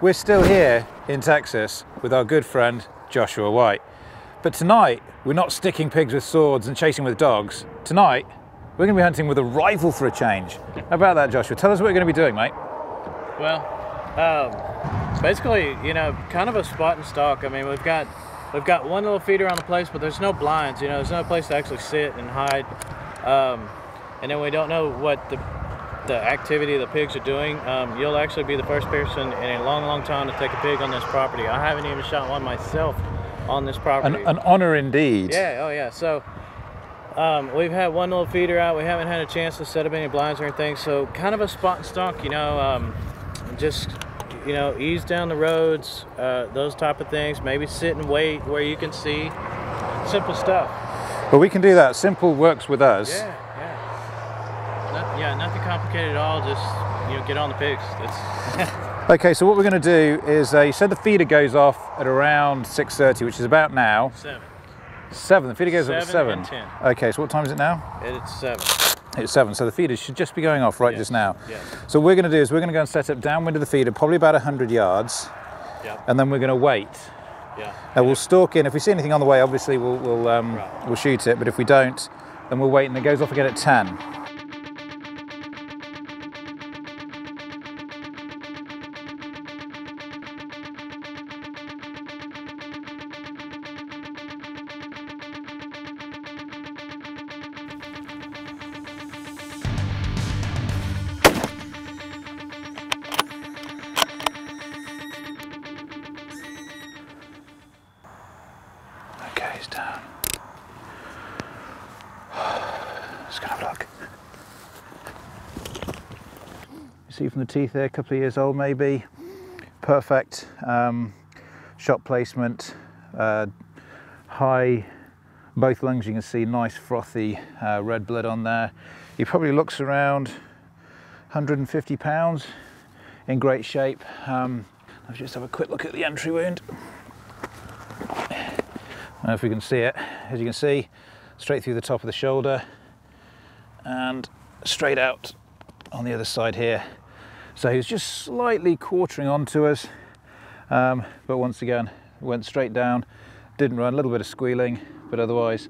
We're still here in Texas with our good friend Joshua White. But tonight, we're not sticking pigs with swords and chasing with dogs. Tonight, we're going to be hunting with a rifle for a change. How about that, Joshua? Tell us what you're going to be doing, mate. Well, basically, you know, kind of a spot and stalk. I mean, we've got one little feeder on the place, but there's no blinds. You know, there's no place to actually sit and hide. And then we don't know what the activity the pigs are doing. You'll actually be the first person in a long time to take a pig on this property. I haven't even shot one myself on this property. An honor indeed. Yeah, oh yeah. So we've had one little feeder out. We haven't had a chance to set up any blinds or anything. So kind of a spot and stalk, you know, just, you know, ease down the roads, those type of things. Maybe sit and wait where you can see. Simple stuff. But we can do that. Simple works with us. Yeah. Yeah, nothing complicated at all. Just, you know, get on the pigs. Okay, so what we're going to do is, you said the feeder goes off at around 6:30, which is about now. 7. The feeder goes off at 7. And 10. Okay, so what time is it now? It's 7. It's 7. So the feeder should just be going off right just now. Yes. So what we're going to do is we're going to go and set up downwind of the feeder, probably about 100 yards. Yep. And then we're going to wait. Yeah. And we'll stalk in. If we see anything on the way, obviously we'll shoot it. But if we don't, then we'll wait, and it goes off again at 10. Okay, he's down. Let's go have a look. You see from the teeth there, a couple of years old maybe. Perfect shot placement, high, both lungs you can see, nice frothy red blood on there. He probably looks around 150 pounds, in great shape. Let's just have a quick look at the entry wound. I don't know if we can see it. As you can see, straight through the top of the shoulder and straight out on the other side here. So he was just slightly quartering onto us, but once again, went straight down, didn't run, a little bit of squealing, but otherwise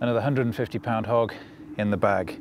another 150 pound hog in the bag.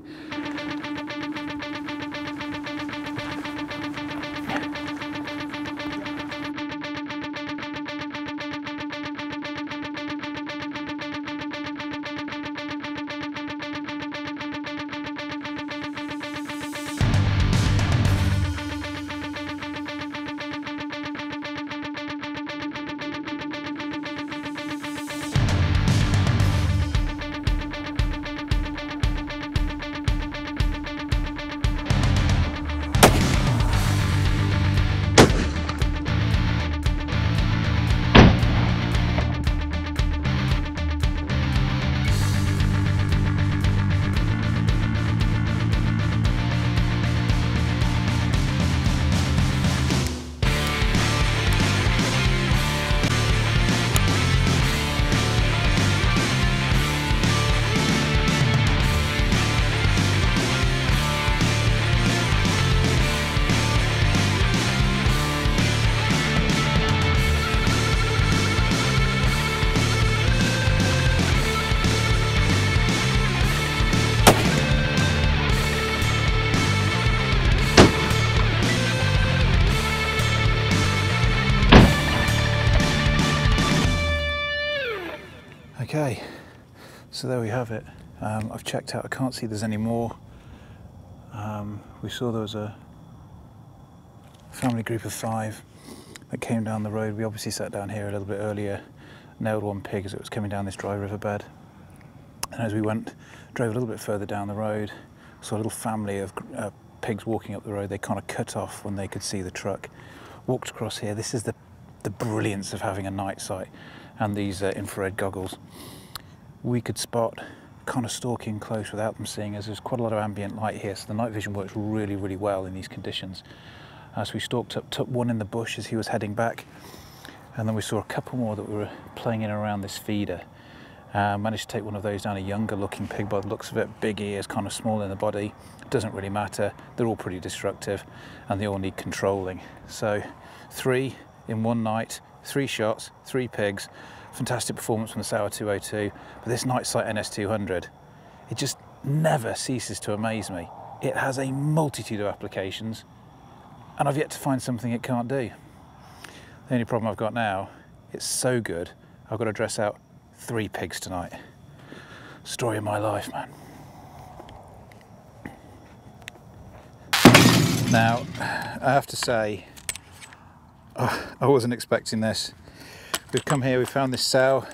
Okay, so there we have it. I've checked out, I can't see there's any more. We saw there was a family group of 5 that came down the road. We obviously sat down here a little bit earlier, nailed one pig as it was coming down this dry riverbed. And as we drove a little bit further down the road, saw a little family of pigs walking up the road. They kind of cut off when they could see the truck. Walked across here. This is the brilliance of having a night sight and these infrared goggles. We could spot kind of stalking close without them seeing us. There's quite a lot of ambient light here, so the night vision works really, really well in these conditions. So we stalked up, took one in the bush as he was heading back, and then we saw a couple more that were playing in and around this feeder. Managed to take one of those down, a younger looking pig by the looks of it, big ears, kind of small in the body. Doesn't really matter, they're all pretty destructive and they all need controlling. So 3 in one night, 3 shots, 3 pigs, fantastic performance from the Sauer 202. But this NiteSite NS200, it just never ceases to amaze me. It has a multitude of applications and I've yet to find something it can't do. The only problem I've got now, it's so good, I've got to dress out 3 pigs tonight. Story of my life, man. Now, I have to say, I wasn't expecting this. We've come here, we found this sow,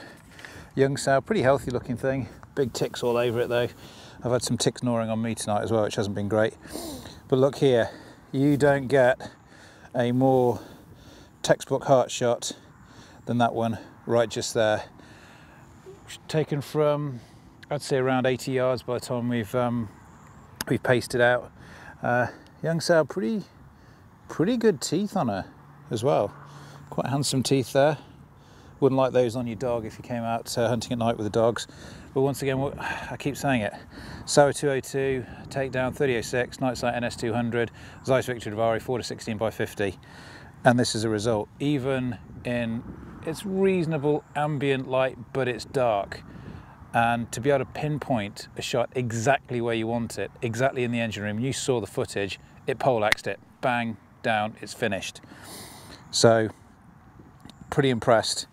young sow, pretty healthy looking thing. Big ticks all over it though. I've had some ticks gnawing on me tonight as well, which hasn't been great. But look here, you don't get a more textbook heart shot than that one right just there. Taken from, I'd say around 80 yards by the time we've paced it out. Young sow, pretty good teeth on her as well. Quite handsome teeth there. Wouldn't like those on your dog if you came out hunting at night with the dogs. But once again, I keep saying it. Sauer 202, Takedown 3006, NiteSite NS200, Zeiss Victor Davari 4-16 by 50. And this is a result. Even in, it's reasonable ambient light, but it's dark. And to be able to pinpoint a shot exactly where you want it, exactly in the engine room, you saw the footage, it poleaxed it, bang, down, it's finished. So, pretty impressed.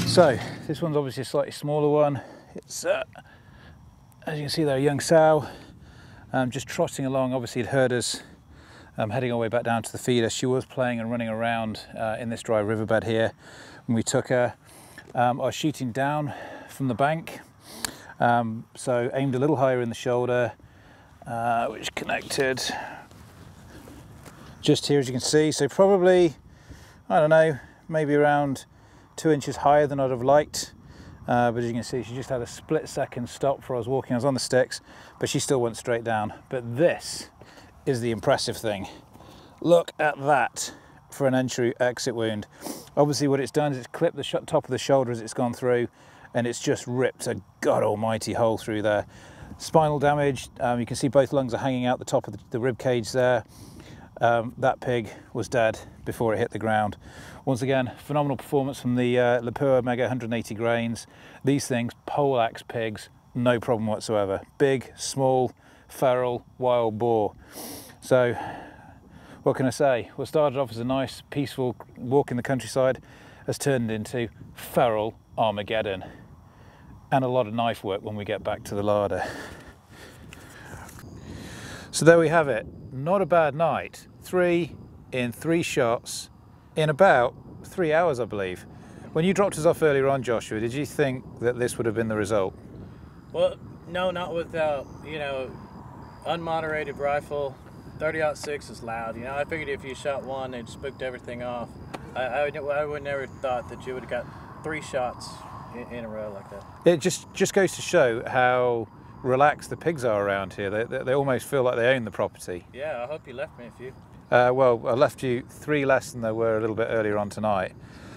So, this one's obviously a slightly smaller one. It's, as you can see there, a young sow, just trotting along. Obviously it heard us heading our way back down to the feeder. She was playing and running around in this dry riverbed here when we took her. I was shooting down from the bank, so aimed a little higher in the shoulder, which connected just here, as you can see. So probably, I don't know, maybe around 2 inches higher than I'd have liked. But as you can see, she just had a split-second stop before I was walking. I was on the sticks, but she still went straight down. But this is the impressive thing. Look at that for an entry exit wound. Obviously what it's done is it's clipped the top of the shoulder as it's gone through, and it's just ripped a god almighty hole through there. Spinal damage, you can see both lungs are hanging out the top of the rib cage there. That pig was dead before it hit the ground. Once again, phenomenal performance from the Lapua Mega 180 grains. These things, poleaxe pigs, no problem whatsoever. Big, small, feral, wild boar. So, what can I say? What started off as a nice, peaceful walk in the countryside has turned into feral armageddon. And a lot of knife work when we get back to the larder. So there we have it. Not a bad night. 3 in 3 shots in about 3 hours, I believe. When you dropped us off earlier on, Joshua, did you think that this would have been the result? Well, no, not without, you know, unmoderated rifle. 30-06 is loud. You know, I figured if you shot one, it spooked everything off. I would never thought that you would have got 3 shots in a row like that. It just goes to show how relaxed the pigs are around here. They almost feel like they own the property. Yeah, I hope you left me a few. Well, I left you 3 less than there were a little bit earlier on tonight.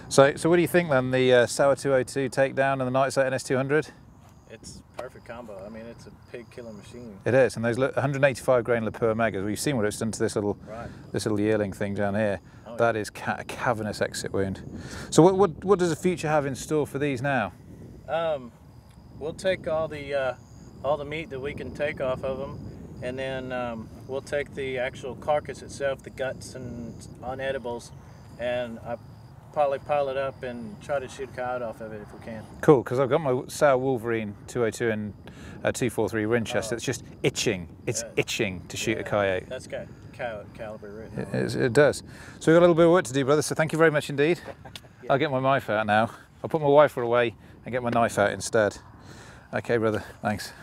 So what do you think then? The Sauer 202 Takedown and the NiteSite NS200? It's a perfect combo. I mean, it's a pig killer machine. It is, and those 185 grain Lapua Megas, we've seen what it's done to this little yearling thing down here. Oh, that is a cavernous exit wound. So what does the future have in store for these now? We'll take all the meat that we can take off of them, and then we'll take the actual carcass itself, the guts and unedibles, and probably pile it up and try to shoot a coyote off of it if we can. Cool, because I've got my Sauer Wolverine 202 and 243 Winchester. It's just itching. It's itching to shoot a coyote. That's got coyote caliber written on it. It does. So we've got a little bit of work to do, brother, so thank you very much indeed. I'll get my knife out now. I'll put my rifle away and get my knife out instead. Okay, brother, thanks.